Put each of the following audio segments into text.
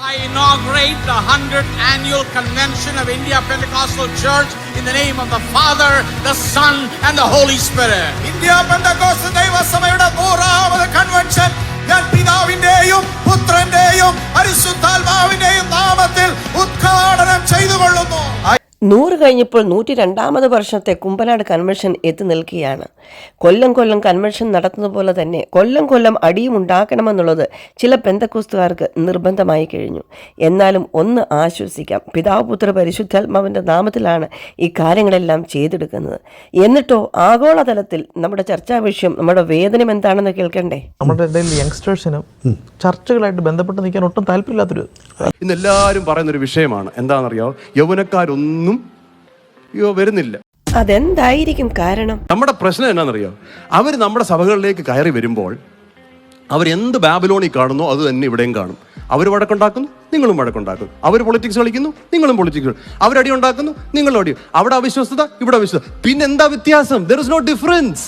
I inaugurate the 100th annual convention of India Pentecostal Church in the name of the Father, the Son and the Holy Spirit. India Pentecostal ദൈവസഭയുടെ 100ാമത് convention ഞാൻ പിതാവിന്റെയും പുത്രന്റെയും പരിശുദ്ധാത്മാവിന്റെയും നാമത്തിൽ ഉദ്ഘാടനം ചെയ്തുകൊള്ളുന്നു. 100 കഴിഞ്ഞപ്പോൾ 102ാമത് വർഷത്തെ Kumbanad convention എത്തി നിൽക്കുകയാണ്. കൊല്ലം കൺവെൻഷൻ നടത്തുന്ന പോലെ തന്നെ കൊല്ലം അടിയും ഉണ്ടാക്കണമെന്നുള്ളത് ചില പെന്തക്കോസ്തുകാർക്ക് നിർബന്ധമായി കഴിഞ്ഞു. എന്നാലും ഒന്ന് ആശ്വസിക്കാം, പിതാവ് പുത്ര പരിശുദ്ധാത്മാവിൻ്റെ നാമത്തിലാണ് ഈ കാര്യങ്ങളെല്ലാം ചെയ്തെടുക്കുന്നത്. എന്നിട്ടോ ആഗോളതലത്തിൽ നമ്മുടെ ചർച്ചാ വിഷയം, നമ്മുടെ വേദനം എന്താണെന്ന് കേൾക്കണ്ടേ? നമ്മുടെ ഇടയിൽ യങ്സ്റ്റേഴ്സിനും ചർച്ചകളായിട്ട് ബന്ധപ്പെട്ട് നിൽക്കാൻ ഒട്ടും താല്പര്യമില്ലാത്തൊരു ഇന്ന് എല്ലാവരും പറയുന്നൊരു വിഷയമാണ്. എന്താണെന്നറിയാമോ? യൗവനക്കാരൊന്നും വരുന്നില്ല. അതെന്തായിരിക്കും കാരണം? നമ്മുടെ പ്രശ്നം എന്നാണെന്നറിയോ? അവർ നമ്മുടെ സഭകളിലേക്ക് കയറി വരുമ്പോൾ അവരെന്ത് ബാബിലോണിൽ കാണുന്നോ അത് തന്നെ ഇവിടെയും കാണും. അവർ വഴക്കുണ്ടാക്കുന്നു, നിങ്ങളും വഴക്കുണ്ടാക്കും. അവർ പൊളിറ്റിക്സ് കളിക്കുന്നു, നിങ്ങളും പൊളിറ്റിക്സ്. അവരടി ഉണ്ടാക്കുന്നു, നിങ്ങളും അടി. അവിടെ അവിശ്വസ്തത, ഇവിടെ അവിശ്വസ്തത. പിന്നെന്താ വ്യത്യാസം? There is no difference.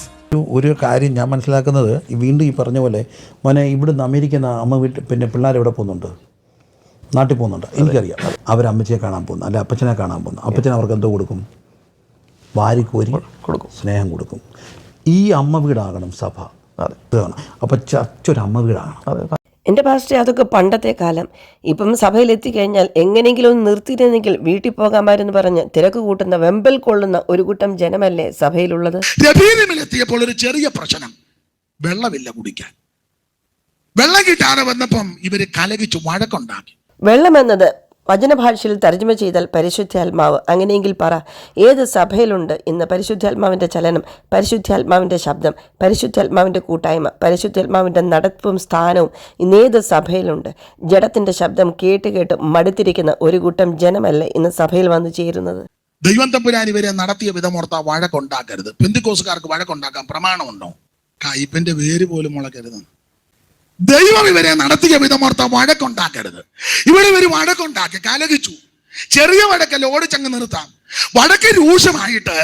ഒരു കാര്യം ഞാൻ മനസ്സിലാക്കുന്നത്, വീണ്ടും ഈ പറഞ്ഞ പോലെ മോനെ ഇവിടുന്ന് അമേരിക്കൻ അമ്മ പിന്നെ പിള്ളേർ എവിടെ പോകുന്നുണ്ട്? നാട്ടിൽ പോകുന്നുണ്ട്. എനിക്കറിയാം. അവരമ്മച്ചിയെ കാണാൻ പോകുന്നു, അല്ലെ അപ്പച്ചനെ കാണാൻ പോകുന്നു. അപ്പച്ചൻ അവർക്ക് എന്തോ കൊടുക്കും? വാരിക്കോരി കൊടുക്കും, സ്നേഹം കൊടുക്കും. ഈ അമ്മ വീടാകണം സഭ. അപ്പം ചർച്ച ഒരു അമ്മ വീടാകണം. എൻ്റെ പാസ്റ്റർ, അതൊക്കെ പണ്ടത്തെ കാലം. ഇപ്പം സഭയിൽ എത്തിക്കഴിഞ്ഞാൽ എങ്ങനെയെങ്കിലും ഒന്ന് നിർത്തിയിരുന്നെങ്കിൽ വീട്ടിൽ പോകാമാരെന്ന് പറഞ്ഞ് തിരക്ക് കൂട്ടുന്ന വെമ്പൽ കൊള്ളുന്ന ഒരു കൂട്ടം ജനമല്ലേ സഭയിലുള്ളത്. എത്തിയപ്പോൾ ഒരു ചെറിയ പ്രശ്നം, വെള്ളമില്ല കുടിക്കാൻ. വെള്ളം കിട്ടാതെ വന്നപ്പം ഇവര് കലകിച്ചു വഴക്കുണ്ടാക്കി. വെള്ളം എന്നത് വചനഭാഷയിൽ തർജ്ജമ ചെയ്താൽ പരിശുദ്ധാത്മാവ്. അങ്ങനെയെങ്കിൽ പറ, ഏത് സഭയിലുണ്ട് ഇന്ന് പരിശുദ്ധാത്മാവിൻ്റെ ചലനം, പരിശുദ്ധാത്മാവിൻ്റെ ശബ്ദം, പരിശുദ്ധാത്മാവിൻ്റെ കൂട്ടായ്മ, പരിശുദ്ധാത്മാവിൻ്റെ നടപ്പും സ്ഥാനവും ഇന്നേത് സഭയിലുണ്ട്? ജഡത്തിൻ്റെ ശബ്ദം കേട്ട് മടുത്തിരിക്കുന്ന ഒരു കൂട്ടം ജനമല്ലേ ഇന്ന് സഭയിൽ വന്നു ചേരുന്നത്. ദൈവം തമ്പുരാൻ ഇവരെ നടത്തിയ വിധമോർത്താ വഴക്കുണ്ടാക്കരുത്. പെന്തിക്കോസുകാർക്ക് വഴക്കുണ്ടാക്കാൻ പ്രമാണമുണ്ടോ? കയ്പിന്റെ വേര് പോലും മുളക്കരുത്. ദൈവം ഇവരെ നടത്തിയ വിധമോർത്ത വഴക്കുണ്ടാക്കരുത്. ഇവിടെ ഇവർ വഴക്കുണ്ടാക്കി കലകിച്ചു. ചെറിയ വഴക്കല്ല, ഓടിച്ചങ്ങ് നിർത്താം. വഴക്ക് രൂക്ഷമായിട്ട്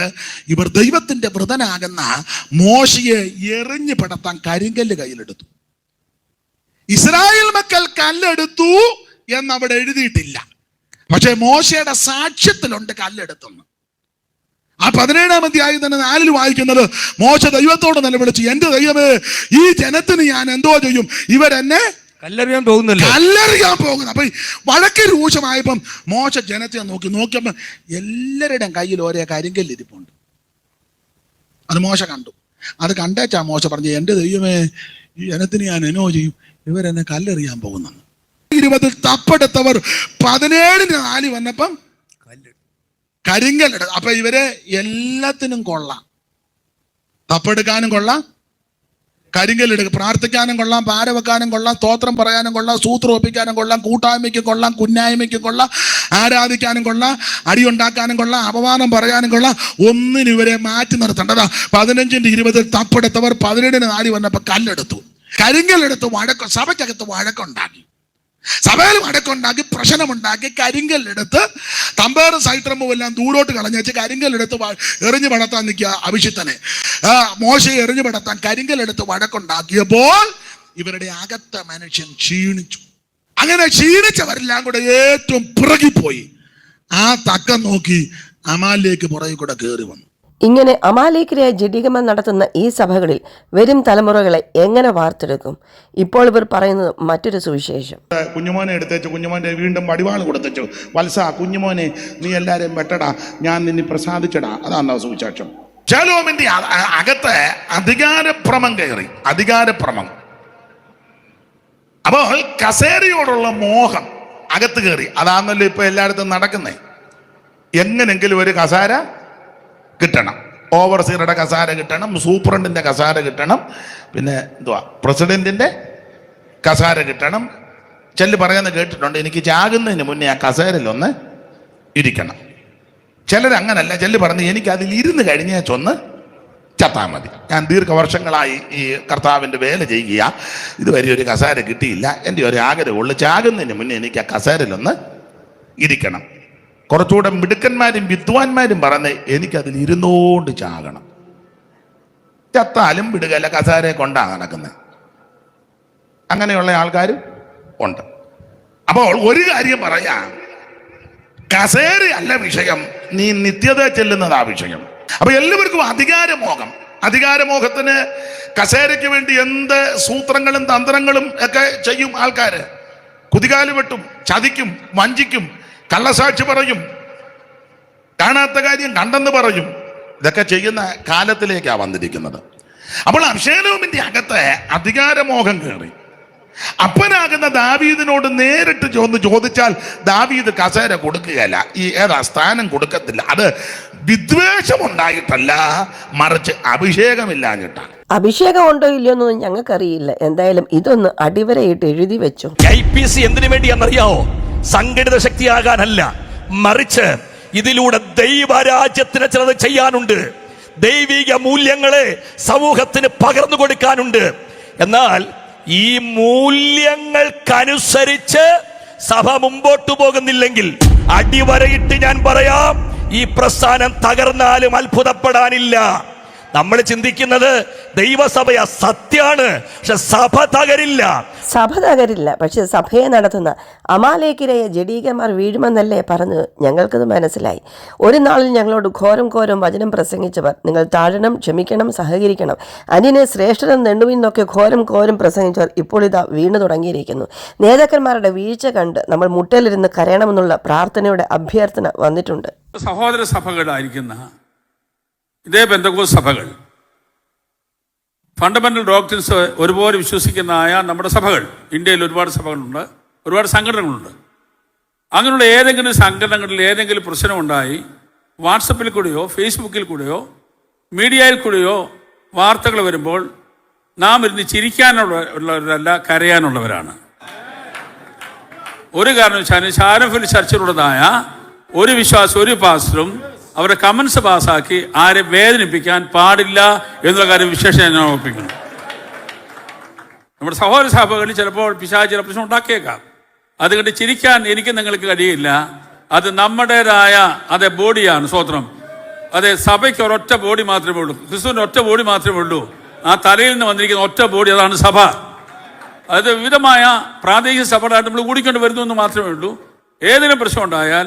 ഇവർ ദൈവത്തിന്റെ വൃതനാകുന്ന മോശയെ എറിഞ്ഞു പെടത്താൻ കരിങ്കല്ല് കയ്യിലെടുത്തു. ഇസ്രായേൽ മക്കൾ കല്ലെടുത്തു എന്നവിടെ എഴുതിയിട്ടില്ല, പക്ഷെ മോശയുടെ സാക്ഷ്യത്തിലുണ്ട് കല്ലെടുത്തെന്ന്. ആ 17-ാം അധ്യായം തന്നെ 4 വായിക്കുന്നത്, മോശ ദൈവത്തോട് നിലവിളിച്ചു, എന്റെ ദൈവമേ, ഈ ജനത്തിന് ഞാൻ എന്തോ ചെയ്യും? ഇവരെന്നെ കല്ലെറിയാൻ പോകുന്നു. അപ്പൊ വഴക്ക് രൂക്ഷമായപ്പം മോശ ജനത്തെ നോക്കിയപ്പോ എല്ലാവരുടെയും കയ്യിൽ ഓരോ കരിങ്കല്ലിരിപ്പുണ്ട്. അത് മോശ കണ്ടു. അത് കണ്ടേച്ചാ മോശ പറഞ്ഞു, എന്റെ ദൈവമേ, ഈ ജനത്തിന് ഞാൻ എന്നോ ചെയ്യും? ഇവരെന്നെ കല്ലെറിയാൻ പോകുന്നു. 20 തപ്പെടുത്തവർ 17-4 വന്നപ്പം കരിങ്കല്ലെടുത്ത്. അപ്പൊ ഇവരെ എല്ലാത്തിനും കൊള്ളാം. തപ്പെടുക്കാനും കൊള്ളാം, കരിങ്കല്ലെടുക്കുക, പ്രാർത്ഥിക്കാനും കൊള്ളാം, പാര വെക്കാനും കൊള്ളാം, സ്തോത്രം പറയാനും കൊള്ളാം, സൂത്രം ഒപ്പിക്കാനും കൊള്ളാം, കൂട്ടായ്മയ്ക്ക് കൊള്ളാം, കുന്നായ്മയ്ക്ക് കൊള്ളാം, ആരാധിക്കാനും കൊള്ളാം, അടിയുണ്ടാക്കാനും കൊള്ളാം, അപമാനം പറയാനും കൊള്ളാം. ഒന്നിനും ഇവരെ മാറ്റി നിർത്തേണ്ടതാ. 15-20 തപ്പെടുത്തവർ 17-4 വന്നപ്പോ കല്ലെടുത്തു, കരിങ്കല്ലെടുത്ത് വഴക്കം, സഭയ്ക്കകത്ത് വഴക്കുണ്ടാക്കി. സഭയിൽ വടക്കുണ്ടാക്കി, പ്രശ്നമുണ്ടാക്കി, കരിങ്കല്ലെടുത്ത് തമ്പേറും സൈത്രമും എല്ലാം ദൂരോട്ട് കളഞ്ഞേച്ച് കരിങ്കല്ലെടുത്ത് എറിഞ്ഞു പടത്താൻ നിൽക്കുക അഭിഷിക്തനെ. മോശയെ എറിഞ്ഞു പടത്താൻ കരിങ്കല്ലെടുത്ത് വഴക്കുണ്ടാക്കിയപ്പോൾ ഇവരുടെ അകത്ത മനുഷ്യൻ ക്ഷീണിച്ചു. അങ്ങനെ ക്ഷീണിച്ചവരെല്ലാം കൂടെ ഏറ്റവും പിറകിപ്പോയി ആ തക്കം നോക്കി അമാലിലേക്ക് പുറകെ കൂടെ കയറി വന്നു. ഇങ്ങനെ അമാലേക്കരായ ജഡികമ നടത്തുന്ന ഈ സഭകളിൽ വരും തലമുറകളെ എങ്ങനെ വാർത്തെടുക്കും? ഇപ്പോൾ ഇവർ പറയുന്നത് മറ്റൊരു സുവിശേഷം. കുഞ്ഞുമോനെ എടുത്തേച്ചു, കുഞ്ഞുമോനെ വീണ്ടും വടിവാൾ കൊടുത്തേച്ചു. വത്സ, കുഞ്ഞുമോനെ നീ എല്ലാരെയും വെട്ടടാ, ഞാൻ നിന്നെ പ്രസാദിച്ചടാ. അതാണോ സുവിശേഷം? ശലോമിന്റെ അകത്ത് അധികാരഭ്രമം കയറി, അധികാരഭ്രമം. അപ്പോൾ കസേരയോടുള്ള മോഹം അകത്ത് കയറി. അതാണല്ലോ ഇപ്പൊ എല്ലായിടത്തും നടക്കുന്നേ. എങ്ങനെങ്കിലും ഒരു കസേര കിട്ടണം, ഓവർസീറുടെ കസാര കിട്ടണം, സൂപ്രണ്ടിന്റെ കസാര കിട്ടണം, പിന്നെ എന്തുവാ പ്രസിഡന്റിന്റെ കസാര കിട്ടണം. ചെല്ല് പറയുന്നത് കേട്ടിട്ടുണ്ട്, എനിക്ക് ചാകുന്നതിന് മുന്നേ ആ കസേരയിലൊന്ന് ഇരിക്കണം. ചിലരങ്ങനല്ല, ചെല്ല് പറഞ്ഞ് എനിക്ക് അതിൽ ഇരുന്ന് കഴിഞ്ഞാൽ ചൊന്ന് ചത്താ മതി. ഞാൻ ദീർഘവർഷങ്ങളായി ഈ കർത്താവിൻ്റെ വേല ചെയ്യുക, ഇതുവരെ ഒരു കസാര കിട്ടിയില്ല. എൻ്റെ ഒരു ആഗ്രഹമുള്ളൂ, ചാകുന്നതിന് മുന്നേ എനിക്ക് ആ കസേരയിലൊന്ന് ഇരിക്കണം. കുറച്ചുകൂടെ മിടുക്കന്മാരും വിദ്വാൻമാരും പറഞ്ഞ് എനിക്കതിൽ ഇരുന്നോണ്ട് ചാകണം. ചത്താലും വിടുകല്ല, കസാരയെ കൊണ്ടാണ് നടക്കുന്നത്. അങ്ങനെയുള്ള ആൾക്കാരും ഉണ്ട്. അപ്പോൾ ഒരു കാര്യം പറയാം, കസേരയല്ല വിഷയം, നീ നിത്യത ചെല്ലുന്നതാ വിഷയം. അപ്പൊ എല്ലാവർക്കും അധികാരമോഹത്തിന് കസേരയ്ക്ക് വേണ്ടി എന്ത് സൂത്രങ്ങളും തന്ത്രങ്ങളും ഒക്കെ ചെയ്യും ആൾക്കാര്. കുതികാല് വെട്ടും, ചതിക്കും, വഞ്ചിക്കും, കള്ളസാക്ഷി പറയും, കാണാത്ത കാര്യം കണ്ടെന്ന് പറയും. ഇതൊക്കെ ചെയ്യുന്ന കാലത്തിലേക്കാണ് വന്നിരിക്കുന്നത്. അപ്പോൾ അബ്ശാലോമിന്റെ അകത്ത് അധികാരമോഹം കയറി. അപ്പനാകുന്ന ദാവീദിനോട് നേരിട്ട് ചോദിച്ചാൽ ദാവീദ് കസേര കൊടുക്കുകയല്ല, ഈ സ്ഥാനം കൊടുക്കത്തില്ല. അത് വിദ്വേഷം ഉണ്ടായിട്ടല്ല, മറിച്ച് അഭിഷേകമില്ലാഞ്ഞിട്ടാണ്. അഭിഷേകം ഉണ്ടോ ഇല്ലയോ എന്നൊന്നും ഞങ്ങൾക്കറിയില്ല. എന്തായാലും ഇതൊന്ന് അടിവരയിട്ട് എഴുതി വെച്ചു. IPC എന്തിനു വേണ്ടിയാണെന്നറിയാവോ? സംഘടിത ശക്തിയാകാനല്ല, മറിച്ച് ഇതിലൂടെ ദൈവരാജ്യത്തിന് ചിലത് ചെയ്യാനുണ്ട്. ദൈവിക മൂല്യങ്ങളെ സമൂഹത്തിന് പകർന്നു കൊടുക്കാനുണ്ട്. എന്നാൽ ഈ മൂല്യങ്ങൾക്കനുസരിച്ച് സഭ മുമ്പോട്ട് പോകുന്നില്ലെങ്കിൽ അടിവരയിട്ട് ഞാൻ പറയാം, ഈ പ്രസ്ഥാനം തകർന്നാലും അത്ഭുതപ്പെടാനില്ല. നമ്മൾ ചിന്തിക്കുന്നത് ദൈവസഭയ സത്യാണ്, പക്ഷെ സഭ തകരില്ല. സഭ തകരില്ല, പക്ഷെ സഭയെ നടത്തുന്ന അമാലേക്കിരയെ ജഡീകന്മാർ വീഴുമെന്നല്ലേ പറഞ്ഞത്. ഞങ്ങൾക്കത് മനസ്സിലായി. ഒരു നാളിൽ ഞങ്ങളോട് ഘോരം വചനം പ്രസംഗിച്ചവർ, നിങ്ങൾ താഴണം, ക്ഷമിക്കണം, സഹകരിക്കണം, അന്യനെ ശ്രേഷ്ഠനും നെണ്ണുവിന്നൊക്കെ ഘോരം പ്രസംഗിച്ചവർ ഇപ്പോൾ ഇതാ വീണു തുടങ്ങിയിരിക്കുന്നു. നേതാക്കന്മാരുടെ വീഴ്ച കണ്ട് നമ്മൾ മുട്ടയിലിരുന്ന് കരയണമെന്നുള്ള പ്രാർത്ഥനയുടെ അഭ്യർത്ഥന വന്നിട്ടുണ്ട്. സഹോദര സഭകളായിരിക്കുന്ന ഇതേ പെന്തക്കോസ്ത് സഭകൾ, ഫണ്ടമെന്റൽ ഡോക്ട്രിൻസ് ഒരുപോലെ വിശ്വസിക്കുന്നതായ നമ്മുടെ സഭകൾ, ഇന്ത്യയിൽ ഒരുപാട് സഭകളുണ്ട്, ഒരുപാട് സംഘടനകളുണ്ട്. അങ്ങനെയുള്ള ഏതെങ്കിലും സംഘടനകളിൽ ഏതെങ്കിലും പ്രശ്നമുണ്ടായി വാട്സപ്പിൽ കൂടെയോ ഫേസ്ബുക്കിൽ കൂടെയോ മീഡിയയിൽ കൂടെയോ വാർത്തകൾ വരുമ്പോൾ നാം ഇരുന്ന് ചിരിക്കാനുള്ളവരല്ല, കരയാനുള്ളവരാണ്. ഒരു കാരണവശാലും ഷാരഫിൽ ചർച്ചിലുള്ളതായ ഒരു വിശ്വാസം, ഒരു പാസ്റ്ററും അവരുടെ കമൻസ് പാസ്സാക്കി ആരെ വേദനിപ്പിക്കാൻ പാടില്ല എന്നുള്ള കാര്യം വിശേഷം ഞാൻ ഓർപ്പിക്കുന്നു. നമ്മുടെ സഹോദര സഭകളിൽ ചിലപ്പോൾ പിശാച് ചില പ്രശ്നം ഉണ്ടാക്കിയേക്കാം. അതുകൊണ്ട് ചിരിക്കാൻ എനിക്ക് നിങ്ങൾക്ക് കഴിയില്ല. അത് നമ്മുടേതായ അതേ ബോഡിയാണ്. സ്വത്രം അതെ, സഭയ്ക്ക് ഒരൊറ്റ ബോഡി മാത്രമേ ഉള്ളൂ, ക്രിസ്തുവിൻ്റെ ഒറ്റ ബോഡി മാത്രമേ ഉള്ളൂ. ആ തലയിൽ നിന്ന് വന്നിരിക്കുന്ന ഒറ്റ ബോഡി, അതാണ് സഭ. അത് വിവിധമായ പ്രാദേശിക സഭകളായിട്ട് നമ്മൾ കൂടിക്കൊണ്ട് വരുന്നു എന്ന് മാത്രമേ ഉള്ളൂ. ഏതെങ്കിലും പ്രശ്നം ഉണ്ടായാൽ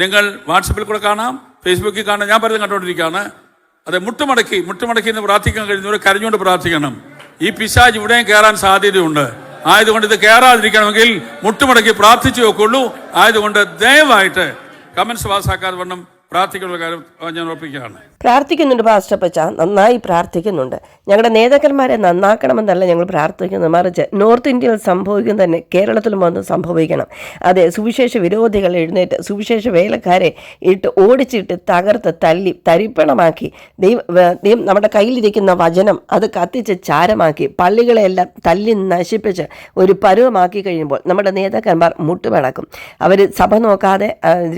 നിങ്ങൾ വാട്സപ്പിൽ കൂടെ കാണാം, ഫേസ്ബുക്കിൽ കാണാം. ഞാൻ പറയുന്നത് കണ്ടുകൊണ്ടിരിക്കുകയാണ്. അത് മുട്ടുമടക്കി എന്ന് പ്രാർത്ഥിക്കാൻ കഴിയുന്നവർ കരഞ്ഞുകൊണ്ട് പ്രാർത്ഥിക്കണം. ഈ പിശാച് ഇവിടെയും കയറാൻ സാധ്യതയുണ്ട്. ആയതുകൊണ്ട് ഇത് കയറാതിരിക്കണമെങ്കിൽ മുട്ടുമടക്കി പ്രാർത്ഥിച്ചു നോക്കുള്ളൂ. ആയതുകൊണ്ട് ദയവായിട്ട് കമന്റ്സ് പാസ്സാക്കാതെ വണ്ണം പ്രാർത്ഥിക്കുന്ന കാര്യം ഞാൻ ഉറപ്പിക്കുകയാണ്. പ്രാർത്ഥിക്കുന്നുണ്ട് പാസ്റ്റർ പച്ച, നന്നായി പ്രാർത്ഥിക്കുന്നുണ്ട്. ഞങ്ങളുടെ നേതാക്കന്മാരെ നന്നാക്കണമെന്നല്ല ഞങ്ങൾ പ്രാർത്ഥിക്കുന്നത്, മറിച്ച് നോർത്ത് ഇന്ത്യയിൽ സംഭവിക്കുന്ന തന്നെ കേരളത്തിലും വന്ന് സംഭവിക്കണം. അതെ, സുവിശേഷ വിരോധികൾ എഴുന്നേറ്റ് സുവിശേഷ വേലക്കാരെ ഇട്ട് ഓടിച്ചിട്ട് തകർത്ത് തല്ലി തരിപ്പണമാക്കി, നമ്മുടെ കയ്യിലിരിക്കുന്ന വചനം അത് കത്തിച്ച് ചാരമാക്കി പള്ളികളെല്ലാം തല്ലി നശിപ്പിച്ച് ഒരു പരുവമാക്കി കഴിയുമ്പോൾ നമ്മുടെ നേതാക്കന്മാർ മുട്ടുമടക്കും. അവർ സഭ നോക്കാതെ,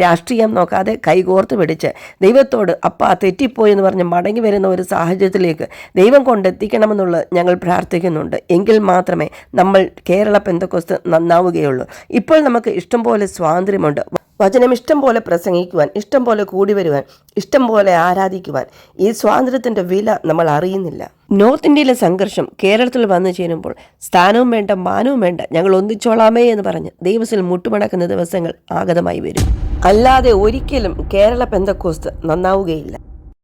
രാഷ്ട്രീയം നോക്കാതെ കൈകോർത്ത് പിടിച്ച് ദൈവത്തോട് അപ്പാ തെറ്റിപ്പോയി എന്ന് പറഞ്ഞ് മടങ്ങി വരുന്ന ഒരു സാഹചര്യത്തിലേക്ക് ദൈവം കൊണ്ടെത്തിക്കണമെന്നുള്ളത് ഞങ്ങൾ പ്രാർത്ഥിക്കുന്നുണ്ട്. എങ്കിൽ മാത്രമേ നമ്മൾ കേരള പെന്തക്കോസ്ത് നന്നാവുകയുള്ളൂ. ഇപ്പോൾ നമുക്ക് ഇഷ്ടം പോലെ സ്വാതന്ത്ര്യമുണ്ട്. വചനം ഇഷ്ടം പോലെ പ്രസംഗിക്കുവാൻ, ഇഷ്ടം പോലെ കൂടി വരുവാൻ, ഇഷ്ടം പോലെ ആരാധിക്കുവാൻ. ഈ സ്വാതന്ത്ര്യത്തിൻ്റെ വില നമ്മൾ അറിയുന്നില്ല. നോർത്ത് ഇന്ത്യയിലെ സംഘർഷം കേരളത്തിൽ വന്നു ചേരുമ്പോൾ സ്ഥാനവും വേണ്ട, മാനവും വേണ്ട, ഞങ്ങൾ ഒന്നിച്ചോളാമേ എന്ന് പറഞ്ഞ് ദൈവത്തിൽ മുട്ടുമടക്കുന്ന ദിവസങ്ങൾ ആഗതമായി വരും. അല്ലാതെ ഒരിക്കലും കേരള പെന്തക്കോസ്ത് നന്നാവുകയില്ല.